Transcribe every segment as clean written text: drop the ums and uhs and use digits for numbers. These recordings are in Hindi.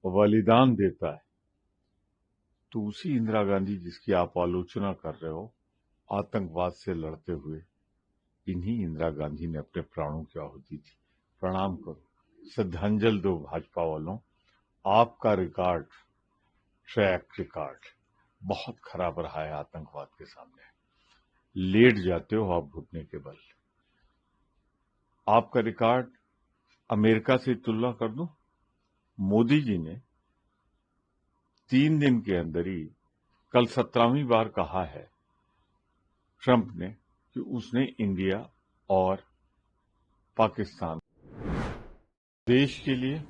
बलिदान देता है तो उसी इंदिरा गांधी जिसकी आप आलोचना कर रहे हो आतंकवाद से लड़ते हुए इन्हीं इंदिरा गांधी ने अपने प्राणों की आहुति दी। प्रणाम करो, श्रद्धांजलि दो भाजपा वालों। आपका रिकॉर्ड, ट्रैक रिकॉर्ड बहुत खराब रहा है आतंकवाद के सामने। लेट जाते हो आप घुटने के बल। आपका रिकॉर्ड अमेरिका से तुलना कर दूं, मोदी जी ने 3 दिन के अंदर ही कल 17वीं बार कहा है ट्रंप ने कि उसने इंडिया और पाकिस्तान देश के लिए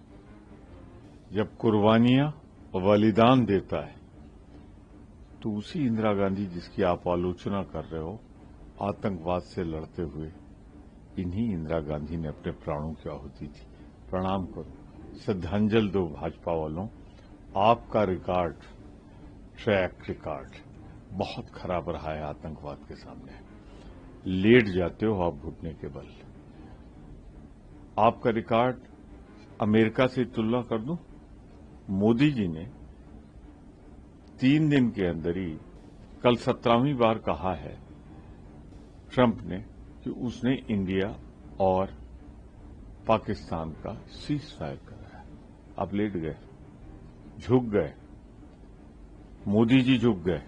जब कुर्बानियां बलिदान देता है तो उसी इंदिरा गांधी जिसकी आप आलोचना कर रहे हो आतंकवाद से लड़ते हुए इन्हीं इंदिरा गांधी ने अपने प्राणों की आहुति दी। प्रणाम करो, श्रद्धांजलि दो भाजपा वालों। आपका रिकॉर्ड, ट्रैक रिकॉर्ड बहुत खराब रहा है आतंकवाद के सामने। लेट जाते हो आप घुटने के बल। आपका रिकॉर्ड अमेरिका से तुलना कर दूं, मोदी जी ने 3 दिन के अंदर ही कल 17वीं बार कहा है ट्रंप ने कि उसने इंडिया और पाकिस्तान का सीज फायर करा है। आप लेट गए, झुक गए, मोदी जी झुक गए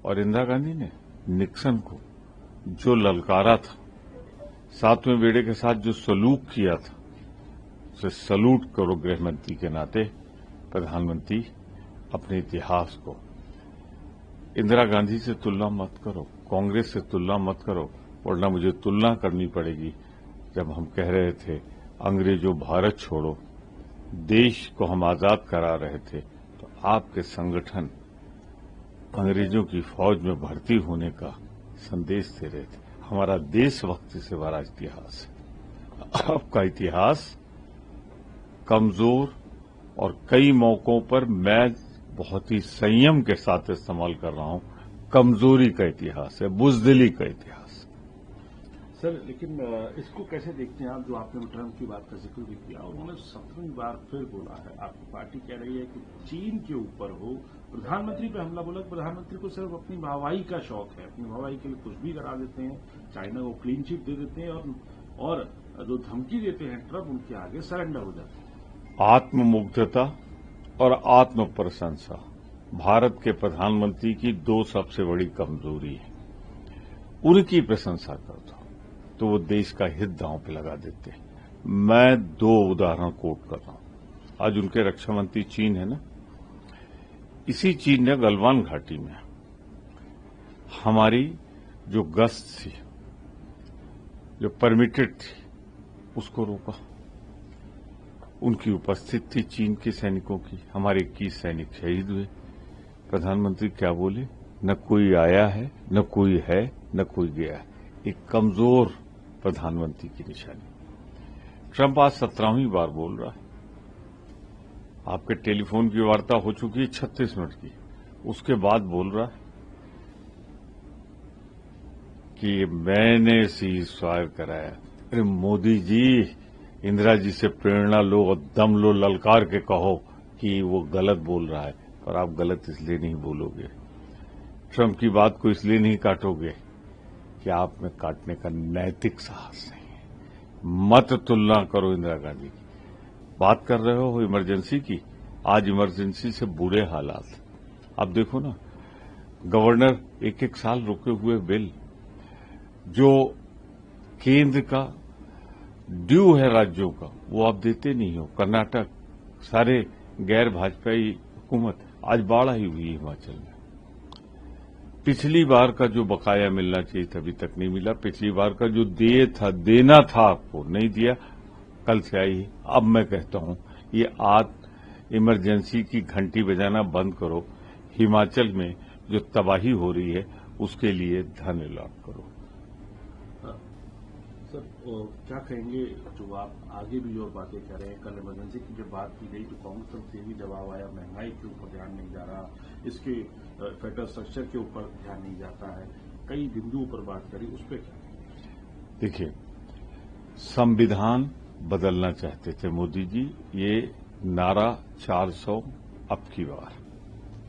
और इंदिरा गांधी ने निक्सन को जो ललकारा था, 7वें बेड़े के साथ जो सलूक किया था, उसे सलूट करो गृह मंत्री के नाते। प्रधानमंत्री अपने इतिहास को इंदिरा गांधी से तुलना मत करो, कांग्रेस से तुलना मत करो, वरना मुझे तुलना करनी पड़ेगी। जब हम कह रहे थे अंग्रेजों भारत छोड़ो, देश को हम आजाद करा रहे थे, तो आपके संगठन अंग्रेजों की फौज में भर्ती होने का संदेश दे रहे थे। हमारा देशभक्ति से भरा इतिहास है। आपका इतिहास कमजोर और कई मौकों पर मैं बहुत ही संयम के साथ इस्तेमाल कर रहा हूं, कमजोरी का इतिहास है, बुजदिली का इतिहास। सर, लेकिन इसको कैसे देखते हैं आप, जो आपने ट्रंप की बात का जिक्र भी किया, उन्होंने 17वीं बार फिर बोला है, आपकी पार्टी कह रही है कि चीन के ऊपर हो, प्रधानमंत्री पे हमला बोला। प्रधानमंत्री को सिर्फ अपनी वाहवाही का शौक है, अपनी वाहवाही के लिए कुछ भी करा देते हैं, चाइना को क्लीन चिट दे देते हैं और जो धमकी देते हैं ट्रंप, उनके आगे सरेंडर हो जाते हैं। आत्ममुग्धता और आत्म प्रशंसा भारत के प्रधानमंत्री की 2 सबसे बड़ी कमजोरी है। उनकी प्रशंसा कर दो तो वो देश का हित दांव पे लगा देते हैं। मैं 2 उदाहरण कोट कर रहा हूं। आज उनके रक्षा मंत्री चीन है ना, इसी चीन ने गलवान घाटी में हमारी जो गश्त थी, जो परमिटेड थी, उसको रोका। उनकी उपस्थिति थी चीन के सैनिकों की, हमारे 21 सैनिक शहीद हुए। प्रधानमंत्री क्या बोले? न कोई आया है, न कोई है, न कोई गया है। एक कमजोर प्रधानमंत्री की निशानी। ट्रंप आज 17वीं बार बोल रहा है। आपके टेलीफोन की वार्ता हो चुकी है 36 मिनट की, उसके बाद बोल रहा है कि मैंने सीज फायर कराया। अरे मोदी जी, इंदिरा जी से प्रेरणा लो और दम लो, ललकार के कहो कि वो गलत बोल रहा है, पर आप गलत इसलिए नहीं बोलोगे, ट्रंप की बात को इसलिए नहीं काटोगे कि आप में काटने का नैतिक साहस नहीं है। मत तुलना करो इंदिरा गांधी की। बात कर रहे हो इमरजेंसी की, आज इमरजेंसी से बुरे हालात। अब देखो ना, गवर्नर 1-1 साल रुके हुए बिल, जो केंद्र का ड्यू है राज्यों का, वो आप देते नहीं हो। कर्नाटक, सारे गैर भाजपाई हुकूमत, आज बाढ़ आई हुई है हिमाचल में। पिछली बार का जो बकाया मिलना चाहिए था अभी तक नहीं मिला। पिछली बार का जो देना था आपको नहीं दिया, कल से आई। अब मैं कहता हूं ये इमरजेंसी की घंटी बजाना बंद करो। हिमाचल में जो तबाही हो रही है उसके लिए धन अलॉट करो। सर, क्या कहेंगे, जो आप आगे भी और बातें कर रहे हैं, कल इमरजेंसी की जब बात की गई तो कांग्रेस तरफ से भी दबाव आया, महंगाई के ऊपर ध्यान नहीं जा रहा, इसके फेडरल स्ट्रक्चर के ऊपर ध्यान नहीं जाता है, कई बिंदुओं पर बात करी, उस पर क्या कहेंगे? देखिए, संविधान बदलना चाहते थे मोदी जी, ये नारा 400 अब की बार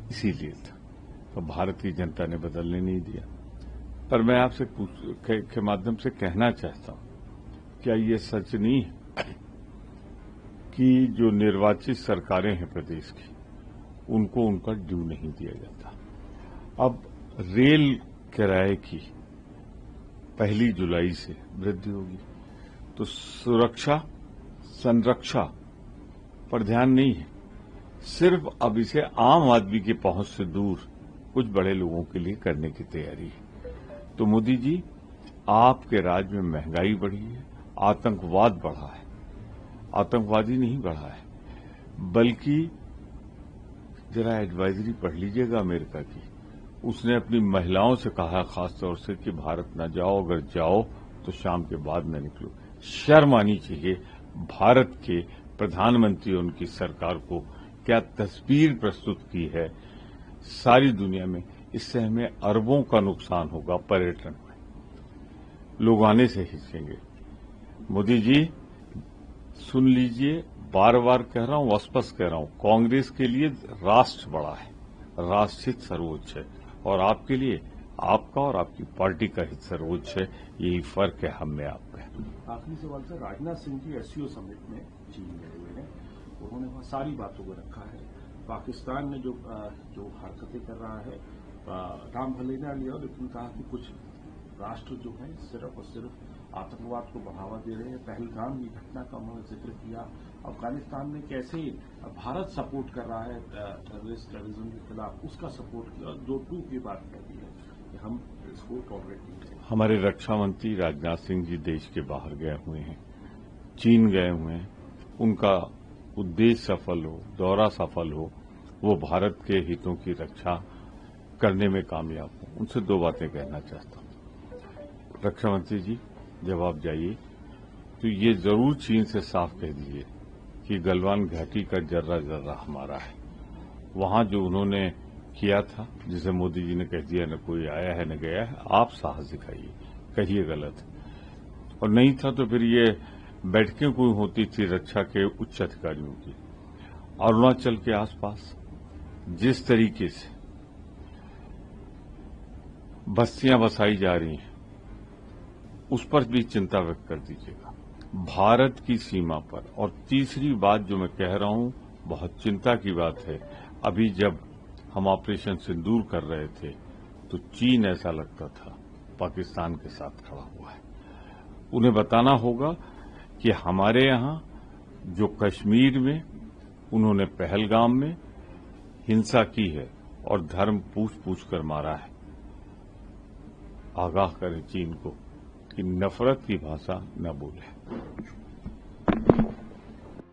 इसीलिए था, तो भारत की जनता ने बदलने नहीं दिया। पर मैं आपसे के माध्यम से कहना चाहता हूं, क्या ये सच नहीं है कि जो निर्वाचित सरकारें हैं प्रदेश की, उनको उनका ड्यू नहीं दिया जाता? अब रेल किराए की 1 जुलाई से वृद्धि होगी, तो सुरक्षा संरक्षा पर ध्यान नहीं है, सिर्फ अब इसे आम आदमी की पहुंच से दूर कुछ बड़े लोगों के लिए करने की तैयारी है। तो मोदी जी, आपके राज्य में महंगाई बढ़ी है, आतंकवाद बढ़ा है, आतंकवादी नहीं बढ़ा है, बल्कि जरा एडवाइजरी पढ़ लीजिएगा अमेरिका की। उसने अपनी महिलाओं से कहा खासतौर से कि भारत न जाओ, अगर जाओ तो शाम के बाद न निकलो। शर्म आनी चाहिए भारत के प्रधानमंत्री, उनकी सरकार को क्या तस्वीर प्रस्तुत की है सारी दुनिया में। इससे हमें अरबों का नुकसान होगा, पर्यटन में लोग आने से हिचकेंगे। मोदी जी सुन लीजिए, बार बार कह रहा हूं, स्पष्ट कह रहा हूं, कांग्रेस के लिए राष्ट्र बड़ा है, राष्ट्रहित सर्वोच्च है, और आपके लिए आपका और आपकी पार्टी का हित सर्वोच्च है। यही फर्क है हम में आप में। आखिरी सवाल sir, Rajnath Singh ji SCO summit में चीन गए हुए हैं, उन्होंने वहां सारी बातों को रखा है। पाकिस्तान ने जो हरकतें कर रहा है, नाम भले ना लिया, लेकिन कहा कि कुछ राष्ट्र जो है सिर्फ और सिर्फ आतंकवाद को बढ़ावा दे रहे हैं। पहलगाम की घटना का उन्होंने जिक्र किया। अफगानिस्तान में कैसे भारत सपोर्ट कर रहा है टेररिज्म के खिलाफ, उसका सपोर्ट किया, और 2-2 की बात कर दी है कि हम इसको टॉलरेट नहीं करेंगे। हमारे रक्षा मंत्री राजनाथ सिंह जी देश के बाहर गए हुए हैं, चीन गए हुए हैं, उनका उद्देश्य सफल हो, दौरा सफल हो, वो भारत के हितों की रक्षा करने में कामयाब हो। उनसे 2 बातें कहना चाहता हूं। रक्षा मंत्री जी, जब आप जाइए तो ये जरूर चीन से साफ कह दीजिए कि गलवान घाटी का जर्रा जर्रा हमारा है। वहां जो उन्होंने किया था, जिसे मोदी जी ने कह दिया न कोई आया है न गया है, आप साहस दिखाइए, कहिए गलत है। और नहीं था तो फिर ये बैठकें कोई होती थी रक्षा के उच्च अधिकारियों की। अरुणाचल के आसपास जिस तरीके से बस्तियां बसाई जा रही हैं, उस पर भी चिंता व्यक्त कर दीजिएगा, भारत की सीमा पर। और तीसरी बात जो मैं कह रहा हूं, बहुत चिंता की बात है, अभी जब हम ऑपरेशन सिंदूर कर रहे थे तो चीन ऐसा लगता था पाकिस्तान के साथ खड़ा हुआ है। उन्हें बताना होगा कि हमारे यहां जो कश्मीर में उन्होंने पहलगाम में हिंसा की है और धर्म पूछ पूछ कर मारा है, आगाह करें चीन को कि नफरत की भाषा न बोले।